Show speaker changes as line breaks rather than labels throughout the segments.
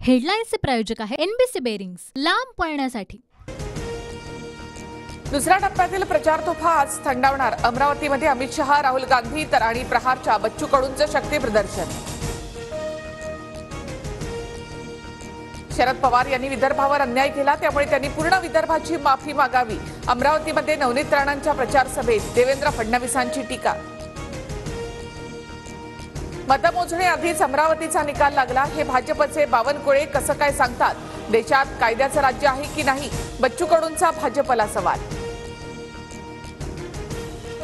हेडलाईन्सचे प्रायोजक आहे NBC bearings, लांब पळण्यासाठी।
दुसऱ्या टप्प्यातील प्रचार तोफा आज थंडावणार। अमरावतीमध्ये अमित शहा, राहुल गांधी आणि प्रहारच्या बच्चू कडूंचं शक्ती प्रदर्शन। शरद पवार यांनी विदर्भावर अन्याय केला, त्यामुळे त्यांनी पूर्ण विदर्भाची माफी मागावी। अमरावतीमध्ये नवनीत राणांच्या प्रचार सभेत देवेंद्र फडणवीसांची टीका। मतमोजणी आधीच अमरावतीचा निकाल लागला, हे भाजपचे बावनकुळे कसं काय सांगतात? देशात कायद्याचं राज्य आहे की नाही? बच्चू कडूंचा भाजपला सवाल।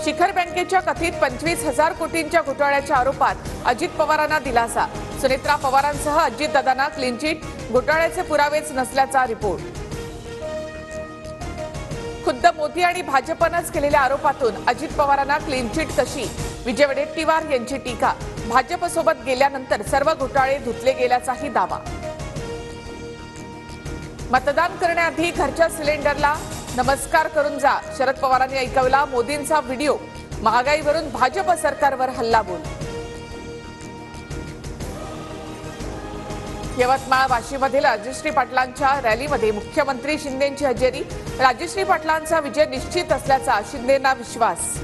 शिखर बँकेच्या कथित 25,000 कोटींच्या घोटाळ्याच्या आरोपात अजित पवारांना दिलासा। सुनेत्रा पवारांसह अजितदादांना क्लीन चिट, घोटाळ्याचे पुरावेच नसल्याचा रिपोर्ट। खुद्द मोदी आणि भाजपनंच केलेल्या आरोपातून अजित पवारांना क्लीन चिट कशी? विजय वडेट्टीवार यांची टीका। भाजपसोबत गेल्यानंतर सर्व घोटाळे धुतले गेल्याचाही दावा। मतदान करण्याआधी घरच्या सिलेंडरला नमस्कार करून जा, शरद पवारांनी ऐकवला मोदींचा व्हिडिओ। महागाईवरून भाजप सरकारवर हल्लाबोल। यवतमाळ वाशीमधील राजश्री पाटलांच्या रॅलीमध्ये मुख्यमंत्री शिंदेंची हजेरी। राजश्री पाटलांचा विजय निश्चित असल्याचा शिंदेंना विश्वास।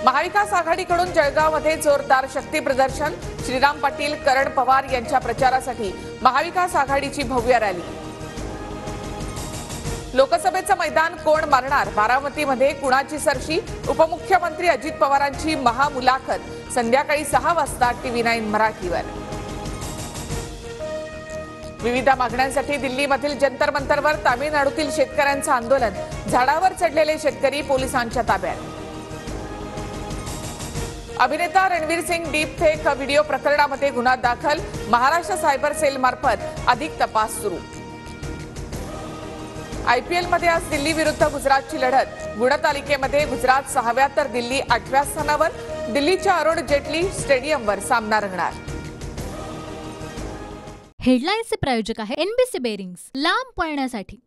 महाविकास आघाडीकडून जळगावमध्ये जोरदार शक्ती प्रदर्शन। श्रीराम पाटील, करण पवार यांच्या प्रचारासाठी महाविकास आघाडीची भव्य रॅली। लोकसभेचं मैदान कोण मारणार? बारामतीमध्ये कुणाची सरशी? उपमुख्यमंत्री अजित पवारांची महामुलाखत संध्याकाळी 6 वाजता TV9 मराठीवर। विविध मागण्यांसाठी दिल्लीमधील जंतर मंतरवर तामिळनाडूतील शेतकऱ्यांचं आंदोलन। झाडावर चढलेले शेतकरी पोलिसांच्या ताब्यात। अभिनेता Ranveer Singh deep fake video प्रकरणामध्ये गुन्हा दाखल। महाराष्ट्र सायबर सेल मार्फत अधिक तपास सुरू। IPLमध्ये आज दिल्ली विरुद्ध गुजरातची लढत। गुणतालिकेमध्ये गुजरात 6व्या तर दिल्ली 8व्या स्थानावर। दिल्लीच्या अरुण जेटली स्टेडियमवर सामना रंगणार।
हेडलाईन्सचे प्रायोजक आहे एनबीसी बेरिंग्स, लांब पळण्यासाठी।